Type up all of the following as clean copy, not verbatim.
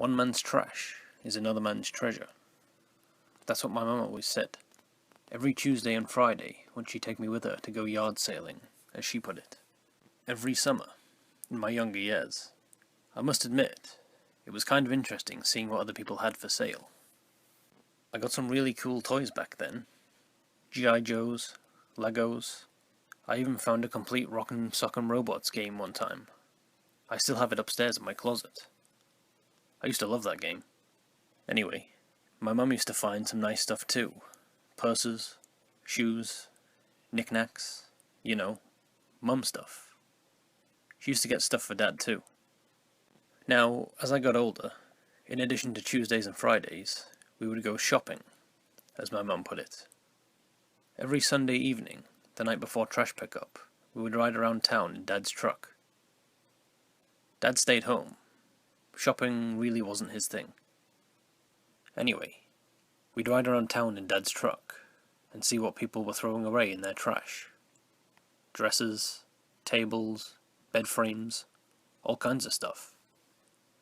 One man's trash is another man's treasure. That's what my mum always said. Every Tuesday and Friday when she'd take me with her to go yard sailing, as she put it. Every summer, in my younger years. I must admit, it was kind of interesting seeing what other people had for sale. I got some really cool toys back then. G.I. Joes, Legos. I even found a complete Rockin' Sockin' Robots game one time. I still have it upstairs in my closet. I used to love that game. Anyway, my mum used to find some nice stuff too. Purses, shoes, knickknacks, you know, mum stuff. She used to get stuff for Dad too. Now, as I got older, in addition to Tuesdays and Fridays, we would go shopping, as my mum put it. Every Sunday evening, the night before trash pickup, we would ride around town in Dad's truck. Dad stayed home. Shopping really wasn't his thing. Anyway, we'd ride around town in Dad's truck and see what people were throwing away in their trash. Dresses, tables, bed frames, all kinds of stuff.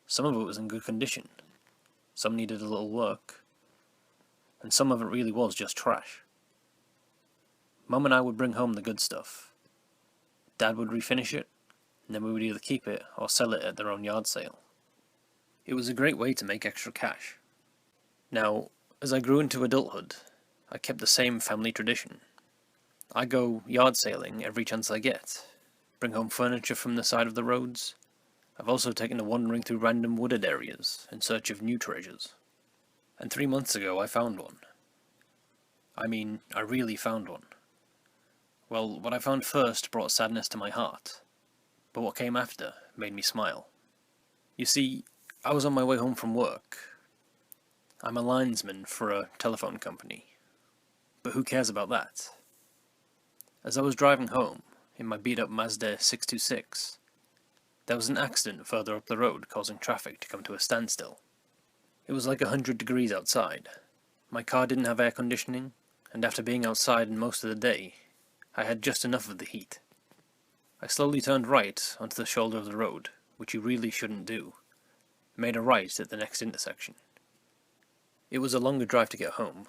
Some of it was in good condition, some needed a little work, and some of it really was just trash. Mum and I would bring home the good stuff. Dad would refinish it, and then we would either keep it or sell it at their own yard sale. It was a great way to make extra cash. Now, as I grew into adulthood, I kept the same family tradition. I go yard sailing every chance I get, bring home furniture from the side of the roads. I've also taken to wandering through random wooded areas in search of new treasures. And 3 months ago I found one. I mean, I really found one. Well, what I found first brought sadness to my heart, but what came after made me smile. You see, I was on my way home from work. I'm a linesman for a telephone company, but who cares about that? As I was driving home in my beat-up Mazda 626, there was an accident further up the road causing traffic to come to a standstill. It was like 100 degrees outside. My car didn't have air conditioning, and after being outside most of the day, I had just enough of the heat. I slowly turned right onto the shoulder of the road, which you really shouldn't do, and made a right at the next intersection. It was a longer drive to get home.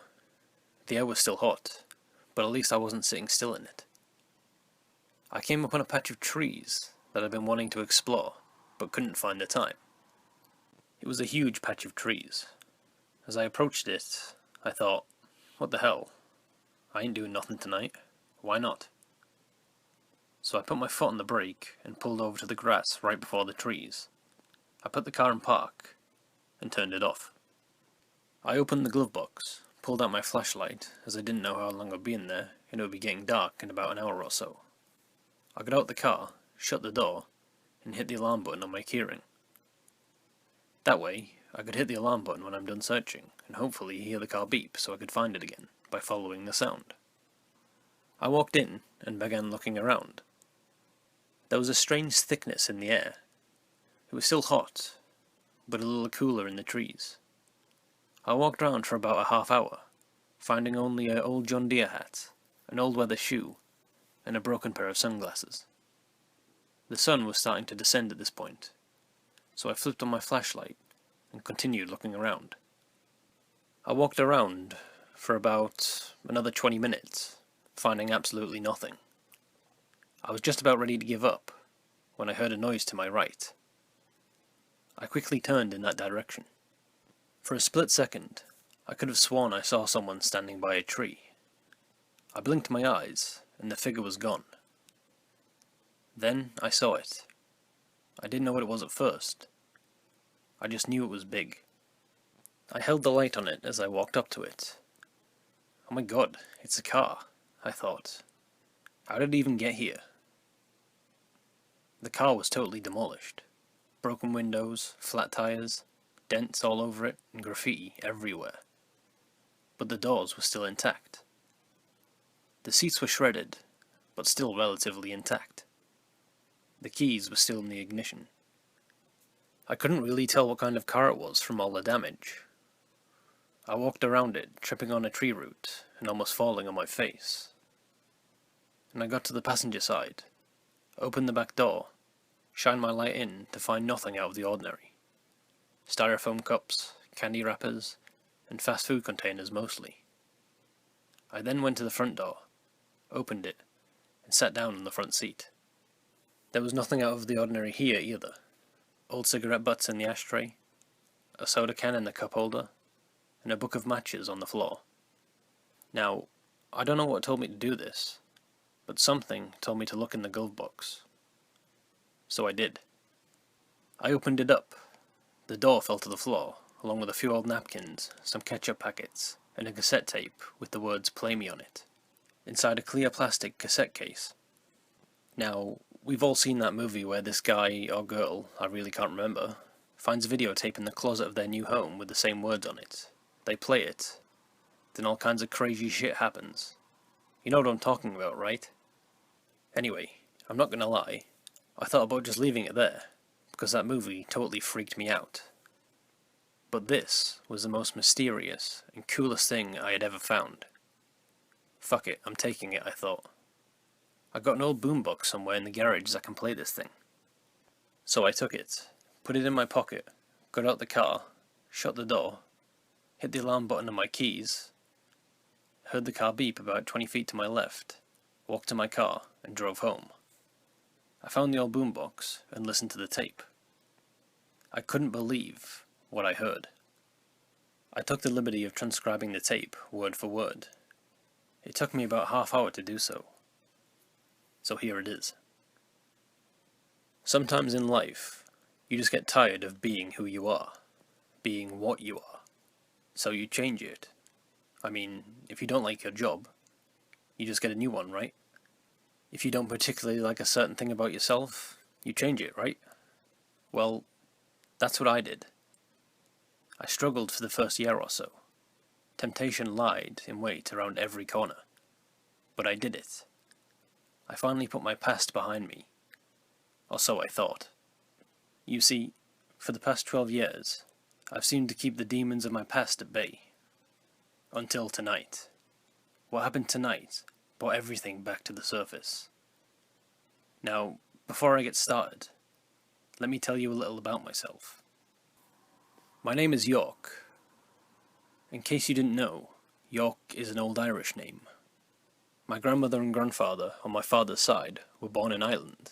The air was still hot, but at least I wasn't sitting still in it. I came upon a patch of trees that I'd been wanting to explore, but couldn't find the time. It was a huge patch of trees. As I approached it, I thought, what the hell? I ain't doing nothing tonight. Why not? So I put my foot on the brake and pulled over to the grass right before the trees. I put the car in park and turned it off. I opened the glove box, pulled out my flashlight, as I didn't know how long I'd be in there, and it would be getting dark in about an hour or so. I got out the car, shut the door, and hit the alarm button on my keyring. That way, I could hit the alarm button when I'm done searching, and hopefully hear the car beep so I could find it again, by following the sound. I walked in and began looking around. There was a strange thickness in the air. It was still hot, but a little cooler in the trees. I walked around for about a half hour, finding only an old John Deere hat, an old leather shoe, and a broken pair of sunglasses. The sun was starting to descend at this point, so I flipped on my flashlight and continued looking around. I walked around for about another 20 minutes, finding absolutely nothing. I was just about ready to give up when I heard a noise to my right. I quickly turned in that direction. For a split second, I could have sworn I saw someone standing by a tree. I blinked my eyes, and the figure was gone. Then I saw it. I didn't know what it was at first. I just knew it was big. I held the light on it as I walked up to it. Oh my god, it's a car, I thought. How did it even get here? The car was totally demolished. Broken windows, flat tires, dents all over it, and graffiti everywhere. But the doors were still intact. The seats were shredded, but still relatively intact. The keys were still in the ignition. I couldn't really tell what kind of car it was from all the damage. I walked around it, tripping on a tree root, and almost falling on my face. And I got to the passenger side, opened the back door, shined my light in to find nothing out of the ordinary. styrofoam cups, candy wrappers, and fast food containers mostly. I then went to the front door, opened it, and sat down on the front seat. There was nothing out of the ordinary here either. Old cigarette butts in the ashtray, a soda can in the cup holder, and a book of matches on the floor. Now, I don't know what told me to do this, but something told me to look in the glove box. So I did. I opened it up. The door fell to the floor, along with a few old napkins, some ketchup packets, and a cassette tape with the words "Play Me" on it, inside a clear plastic cassette case. Now, we've all seen that movie where this guy, or girl, I really can't remember, finds a videotape in the closet of their new home with the same words on it. They play it, then all kinds of crazy shit happens. You know what I'm talking about, right? Anyway, I'm not gonna lie, I thought about just leaving it there, because that movie totally freaked me out. But this was the most mysterious and coolest thing I had ever found. Fuck it, I'm taking it, I thought. I got an old boombox somewhere in the garage that can play this thing. So I took it, put it in my pocket, got out the car, shut the door, hit the alarm button on my keys, heard the car beep about 20 feet to my left, walked to my car, and drove home. I found the old boombox and listened to the tape. I couldn't believe what I heard. I took the liberty of transcribing the tape word for word. It took me about half hour to do so. So here it is. Sometimes in life, you just get tired of being who you are, being what you are. So you change it. I mean, if you don't like your job, you just get a new one, right? If you don't particularly like a certain thing about yourself, you change it, right? Well, that's what I did. I struggled for the first year or so. Temptation lied in wait around every corner. But I did it. I finally put my past behind me. Or so I thought. You see, for the past 12 years, I've seemed to keep the demons of my past at bay. Until tonight. What happened tonight brought everything back to the surface. Now, before I get started, let me tell you a little about myself. My name is York. In case you didn't know, York is an old Irish name. My grandmother and grandfather, on my father's side, were born in Ireland.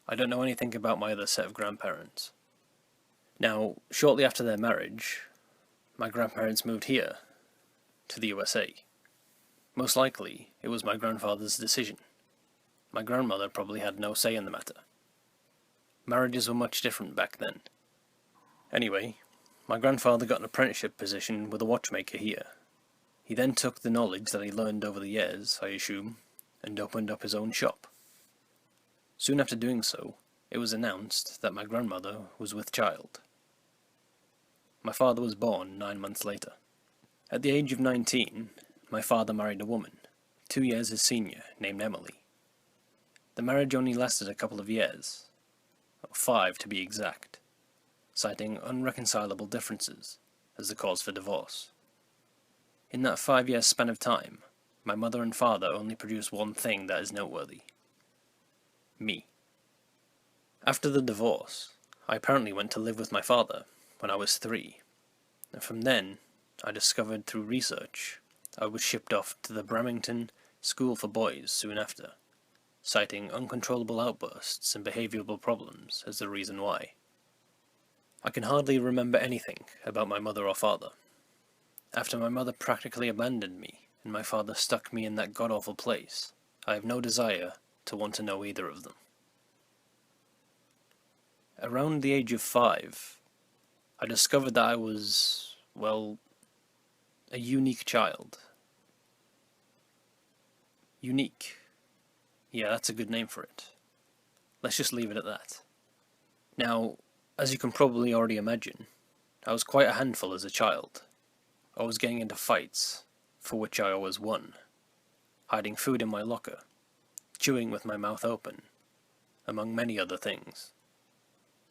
I don't know anything about my other set of grandparents. Now, shortly after their marriage, my grandparents moved here, to the USA. Most likely, it was my grandfather's decision. My grandmother probably had no say in the matter. Marriages were much different back then. Anyway, my grandfather got an apprenticeship position with a watchmaker here. He then took the knowledge that he learned over the years, I assume, and opened up his own shop. Soon after doing so, it was announced that my grandmother was with child. My father was born 9 months later. At the age of 19, my father married a woman, 2 years his senior, named Emily. The marriage only lasted a couple of years, 5 to be exact, citing unreconcilable differences as the cause for divorce. In that 5-year span of time, my mother and father only produced one thing that is noteworthy. Me. After the divorce, I apparently went to live with my father when I was 3, and from then, I discovered through research, I was shipped off to the Bramington School for Boys soon after, citing uncontrollable outbursts and behavioural problems as the reason why. I can hardly remember anything about my mother or father. After my mother practically abandoned me, and my father stuck me in that god-awful place, I have no desire to want to know either of them. Around the age of 5, I discovered that I was, well, a unique child. Unique. Yeah, that's a good name for it. Let's just leave it at that. Now, as you can probably already imagine, I was quite a handful as a child. I was getting into fights, for which I always won, hiding food in my locker, chewing with my mouth open, among many other things.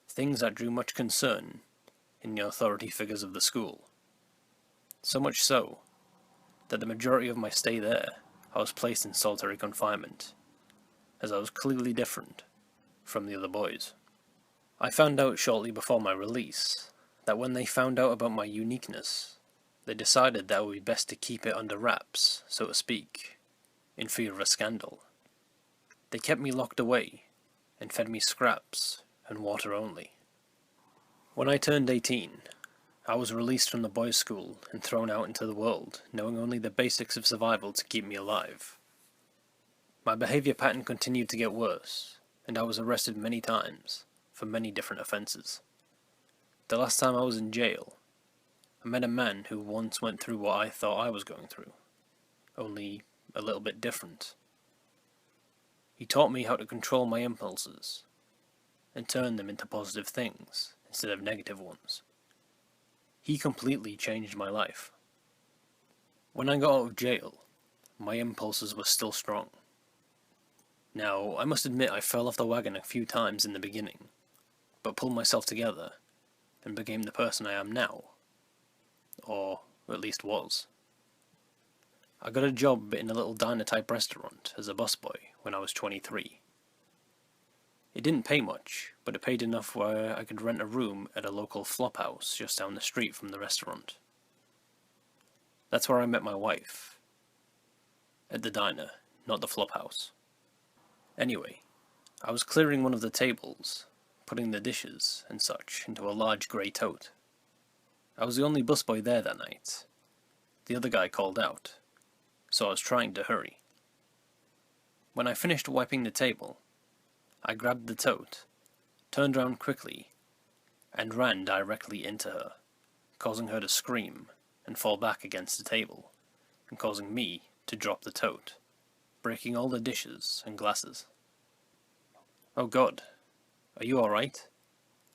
Things that drew much concern in the authority figures of the school. So much so, that the majority of my stay there, I was placed in solitary confinement, as I was clearly different from the other boys. I found out shortly before my release that when they found out about my uniqueness, they decided that it would be best to keep it under wraps, so to speak, in fear of a scandal. They kept me locked away and fed me scraps and water only. When I turned 18, I was released from the boys' school and thrown out into the world, knowing only the basics of survival to keep me alive. My behavior pattern continued to get worse, and I was arrested many times for many different offenses. The last time I was in jail, I met a man who once went through what I thought I was going through, only a little bit different. He taught me how to control my impulses and turn them into positive things instead of negative ones. He completely changed my life. When I got out of jail, my impulses were still strong. Now, I must admit I fell off the wagon a few times in the beginning, but pulled myself together and became the person I am now. Or at least was. I got a job in a little diner-type restaurant as a busboy when I was 23. It didn't pay much, but it paid enough where I could rent a room at a local flophouse just down the street from the restaurant. That's where I met my wife. At the diner, not the flophouse. Anyway, I was clearing one of the tables, putting the dishes and such into a large grey tote. I was the only busboy there that night. The other guy called out, so I was trying to hurry. When I finished wiping the table, I grabbed the tote, turned around quickly, and ran directly into her, causing her to scream and fall back against the table, and causing me to drop the tote, breaking all the dishes and glasses. "Oh God, are you alright?"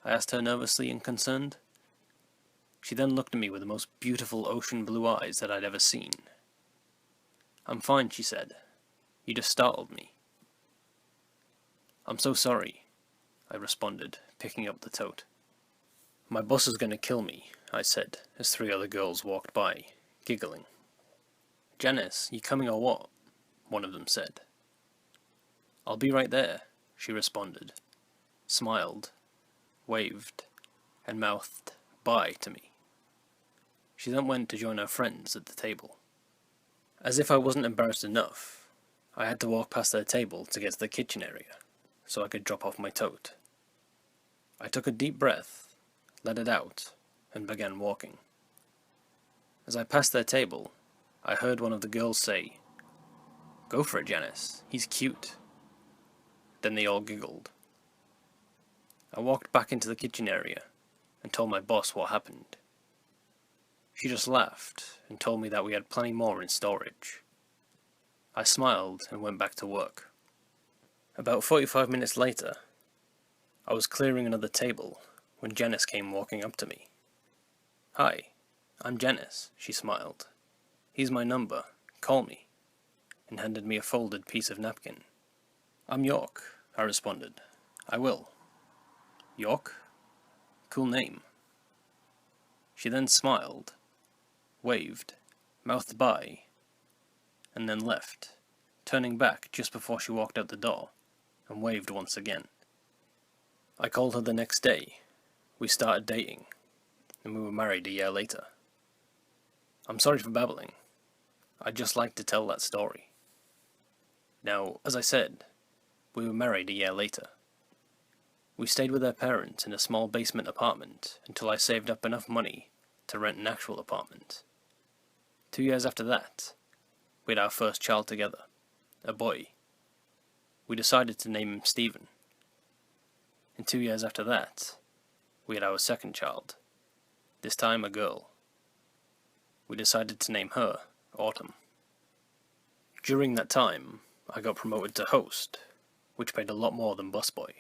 I asked her nervously and concerned. She then looked at me with the most beautiful ocean blue eyes that I'd ever seen. "I'm fine," she said. "You just startled me." "I'm so sorry," I responded, picking up the tote. "My boss is going to kill me," I said, as 3 other girls walked by, giggling. "Janice, you coming or what?" one of them said. "I'll be right there," she responded, smiled, waved, and mouthed bye to me. She then went to join her friends at the table. As if I wasn't embarrassed enough, I had to walk past their table to get to the kitchen area, so I could drop off my tote. I took a deep breath, let it out, and began walking. As I passed their table, I heard one of the girls say, "Go for it, Janice, he's cute." Then they all giggled. I walked back into the kitchen area and told my boss what happened. She just laughed and told me that we had plenty more in storage. I smiled and went back to work. About 45 minutes later, I was clearing another table when Janice came walking up to me. "Hi, I'm Janice," she smiled. "Here's my number, call me," and handed me a folded piece of napkin. "I'm York," I responded. "I will." "York? Cool name." She then smiled, waved, mouthed bye, and then left, turning back just before she walked out the door, and waved once again. I called her the next day. We started dating, and we were married a year later. I'm sorry for babbling. I'd just like to tell that story. Now, as I said, we were married a year later. We stayed with our parents in a small basement apartment until I saved up enough money to rent an actual apartment. 2 years after that, we had our first child together, a boy. We decided to name him Stephen. And 2 years after that, we had our second child, this time a girl. We decided to name her Autumn. During that time, I got promoted to host, which paid a lot more than busboy,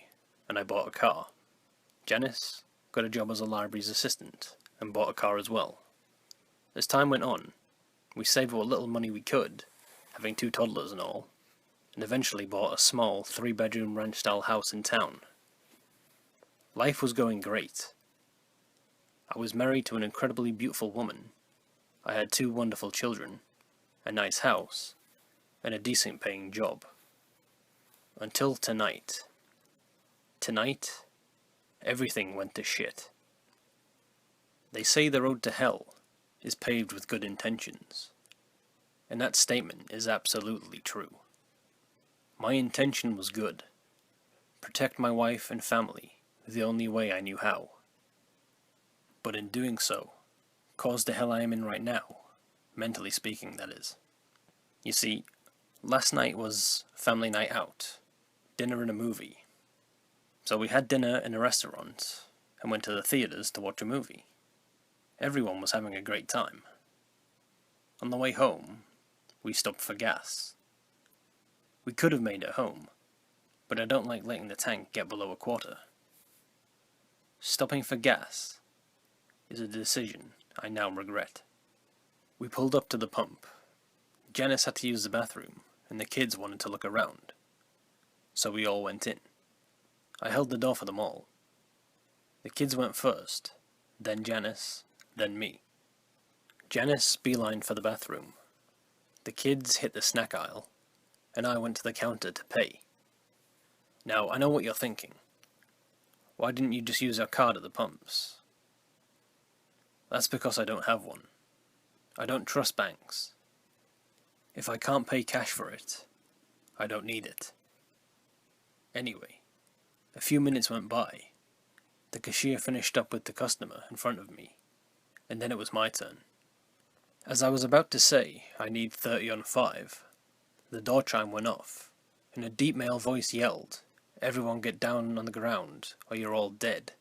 and I bought a car. Janice got a job as a library's assistant and bought a car as well. As time went on, we saved what little money we could, having 2 toddlers and all, and eventually bought a small 3-bedroom ranch-style house in town. Life was going great. I was married to an incredibly beautiful woman. I had 2 wonderful children, a nice house, and a decent-paying job. Until tonight. Tonight, everything went to shit. They say the road to hell is paved with good intentions, and that statement is absolutely true. My intention was good. Protect my wife and family the only way I knew how. But in doing so, caused the hell I am in right now, mentally speaking, that is. You see, last night was family night out, dinner and a movie. So we had dinner in a restaurant and went to the theaters to watch a movie. Everyone was having a great time. On the way home, we stopped for gas. We could have made it home, but I don't like letting the tank get below a quarter. Stopping for gas is a decision I now regret. We pulled up to the pump. Janice had to use the bathroom, and the kids wanted to look around. So we all went in. I held the door for them all. The kids went first, then Janice, then me. Janice beelined for the bathroom. The kids hit the snack aisle, and I went to the counter to pay. Now, I know what you're thinking. Why didn't you just use our card at the pumps? That's because I don't have one. I don't trust banks. If I can't pay cash for it, I don't need it. Anyway, a few minutes went by. The cashier finished up with the customer in front of me, and then it was my turn. As I was about to say, I need 30 on 5, the door chime went off, and a deep male voice yelled, "Everyone get down on the ground, or you're all dead,"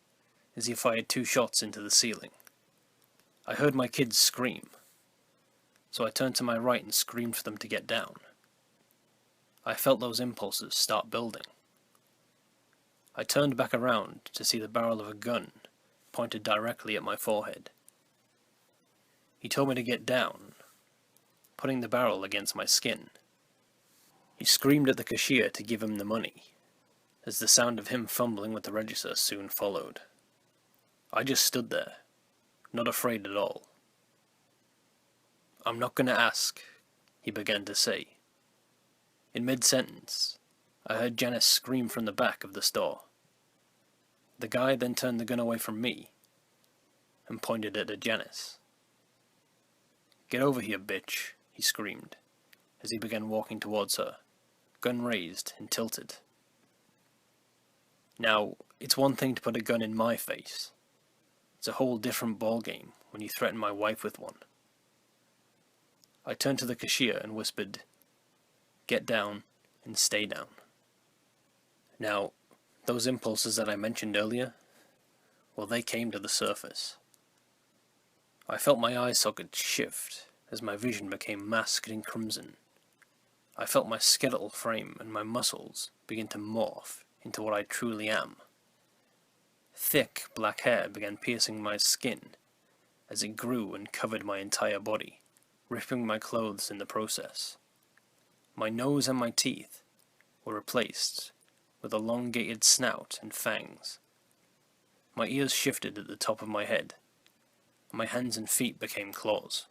as he fired 2 shots into the ceiling. I heard my kids scream, so I turned to my right and screamed for them to get down. I felt those impulses start building. I turned back around to see the barrel of a gun pointed directly at my forehead. He told me to get down, putting the barrel against my skin. He screamed at the cashier to give him the money, as the sound of him fumbling with the register soon followed. I just stood there, not afraid at all. "I'm not going to ask," he began to say. In mid-sentence, I heard Janice scream from the back of the store. The guy then turned the gun away from me and pointed it at Janice. "Get over here, bitch," he screamed, as he began walking towards her, gun raised and tilted. Now, it's one thing to put a gun in my face. It's a whole different ballgame when you threaten my wife with one. I turned to the cashier and whispered, "Get down and stay down." Now, those impulses that I mentioned earlier, well, they came to the surface. I felt my eye sockets shift as my vision became masked in crimson. I felt my skeletal frame and my muscles begin to morph into what I truly am. Thick black hair began piercing my skin as it grew and covered my entire body, ripping my clothes in the process. My nose and my teeth were replaced with elongated snout and fangs. My ears shifted at the top of my head. My hands and feet became claws.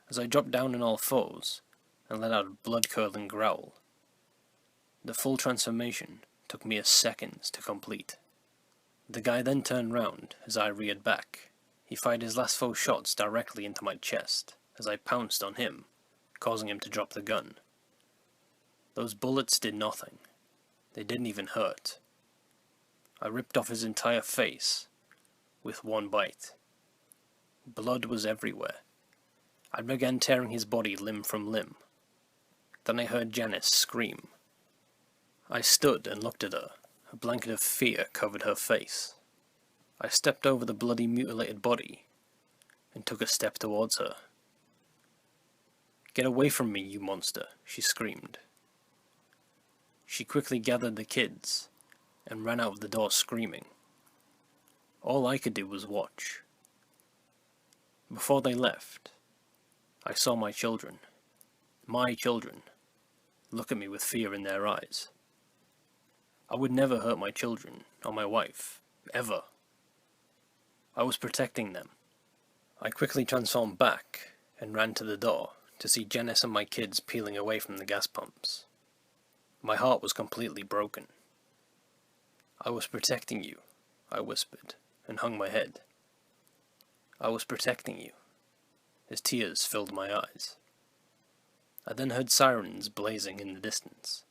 As I dropped down on all fours and let out a blood-curdling growl, the full transformation took mere seconds to complete. The guy then turned round as I reared back. He fired his last 4 shots directly into my chest as I pounced on him, causing him to drop the gun. Those bullets did nothing. They didn't even hurt. I ripped off his entire face with one bite. Blood was everywhere. I began tearing his body limb from limb. Then I heard Janice scream. I stood and looked at her. A blanket of fear covered her face. I stepped over the bloody mutilated body and took a step towards her. "Get away from me, you monster," she screamed. She quickly gathered the kids and ran out of the door screaming. All I could do was watch. Before they left, I saw my children, look at me with fear in their eyes. I would never hurt my children or my wife, ever. I was protecting them. I quickly transformed back and ran to the door to see Janice and my kids peeling away from the gas pumps. My heart was completely broken. I was protecting you, I whispered, and hung my head. I was protecting you, as tears filled my eyes. I then heard sirens blazing in the distance.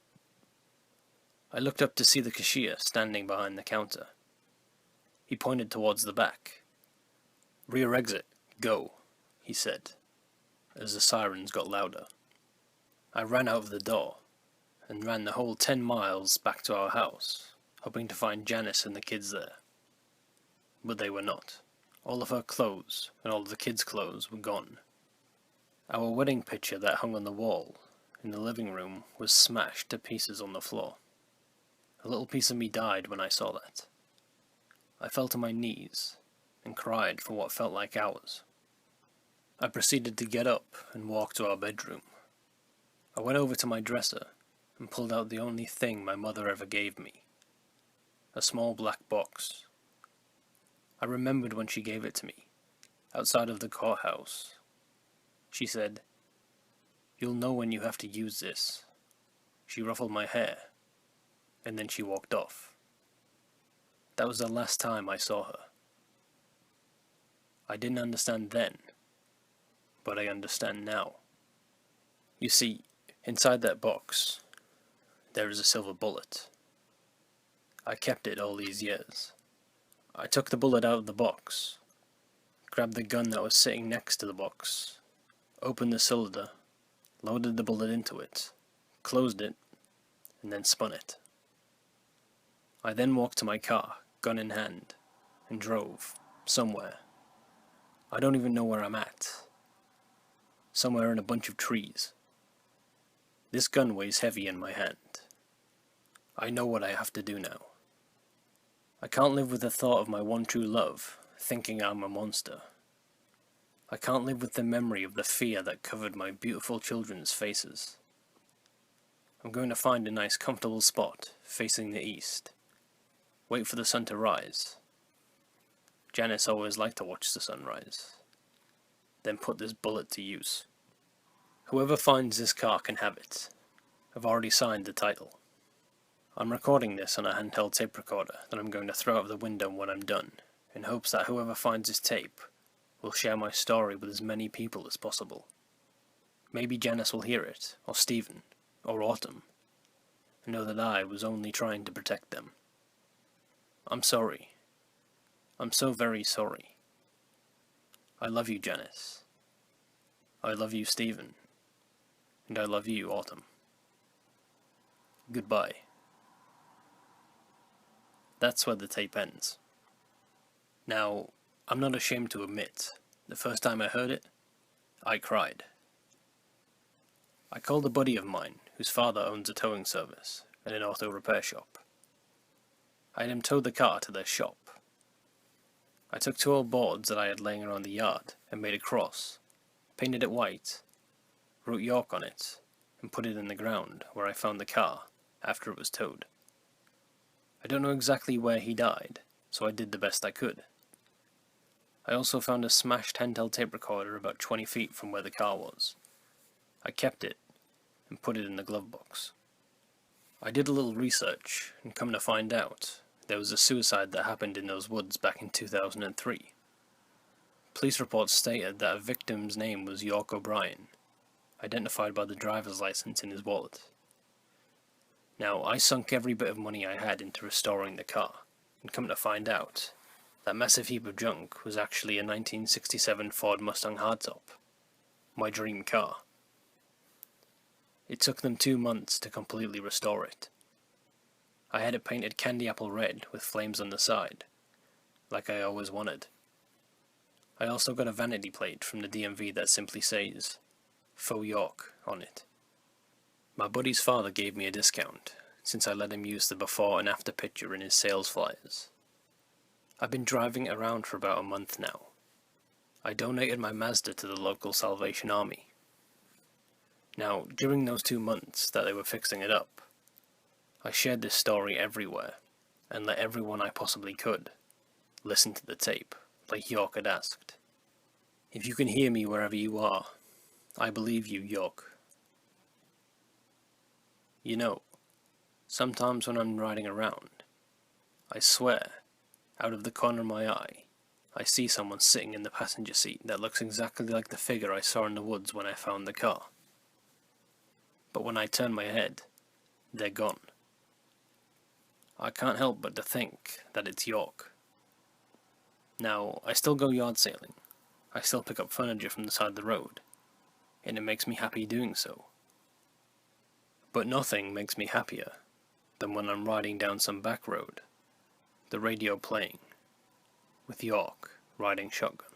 I looked up to see the cashier standing behind the counter. He pointed towards the back. "Rear exit, go," he said, as the sirens got louder. I ran out of the door, and ran the whole 10 miles back to our house, hoping to find Janice and the kids there. But they were not. All of her clothes, and all of the kids' clothes, were gone. Our wedding picture that hung on the wall in the living room was smashed to pieces on the floor. A little piece of me died when I saw that. I fell to my knees, and cried for what felt like hours. I proceeded to get up and walk to our bedroom. I went over to my dresser and pulled out the only thing my mother ever gave me. A small black box. I remembered when she gave it to me, outside of the courthouse. She said, "You'll know when you have to use this." She ruffled my hair, and then she walked off. That was the last time I saw her. I didn't understand then, but I understand now. You see, inside that box, there is a silver bullet. I kept it all these years. I took the bullet out of the box, grabbed the gun that was sitting next to the box, opened the cylinder, loaded the bullet into it, closed it, and then spun it. I then walked to my car, gun in hand, and drove somewhere. I don't even know where I'm at. Somewhere in a bunch of trees. This gun weighs heavy in my hand. I know what I have to do now. I can't live with the thought of my one true love, thinking I'm a monster. I can't live with the memory of the fear that covered my beautiful children's faces. I'm going to find a nice comfortable spot, facing the east. Wait for the sun to rise. Janice always liked to watch the sunrise. Then put this bullet to use. Whoever finds this car can have it. I've already signed the title. I'm recording this on a handheld tape recorder that I'm going to throw out the window when I'm done, in hopes that whoever finds this tape will share my story with as many people as possible. Maybe Janice will hear it, or Stephen, or Autumn, and know that I was only trying to protect them. I'm sorry. I'm so very sorry. I love you, Janice. I love you, Stephen. And I love you, Autumn. Goodbye. That's where the tape ends. Now, I'm not ashamed to admit, the first time I heard it, I cried. I called a buddy of mine, whose father owns a towing service and an auto repair shop. I had him tow the car to their shop. I took 2 old boards that I had laying around the yard and made a cross, painted it white, wrote York on it, and put it in the ground where I found the car after it was towed. I don't know exactly where he died, so I did the best I could. I also found a smashed handheld tape recorder about 20 feet from where the car was. I kept it and put it in the glove box. I did a little research, and come to find out, there was a suicide that happened in those woods back in 2003. Police reports stated that a victim's name was York O'Brien, identified by the driver's license in his wallet. Now, I sunk every bit of money I had into restoring the car, and come to find out, that massive heap of junk was actually a 1967 Ford Mustang hardtop, my dream car. It took them 2 months to completely restore it. I had it painted candy apple red with flames on the side, like I always wanted. I also got a vanity plate from the DMV that simply says, Faux York, on it. My buddy's father gave me a discount, since I let him use the before and after picture in his sales flyers. I've been driving it around for about a month now. I donated my Mazda to the local Salvation Army. Now, during those 2 months that they were fixing it up, I shared this story everywhere, and let everyone I possibly could listen to the tape, like York had asked. If you can hear me wherever you are, I believe you, York. You know, sometimes when I'm riding around, I swear, out of the corner of my eye, I see someone sitting in the passenger seat that looks exactly like the figure I saw in the woods when I found the car. But when I turn my head, they're gone. I can't help but to think that it's York. Now, I still go yard sailing. I still pick up furniture from the side of the road, and it makes me happy doing so. But nothing makes me happier than when I'm riding down some back road, the radio playing, with York riding shotgun.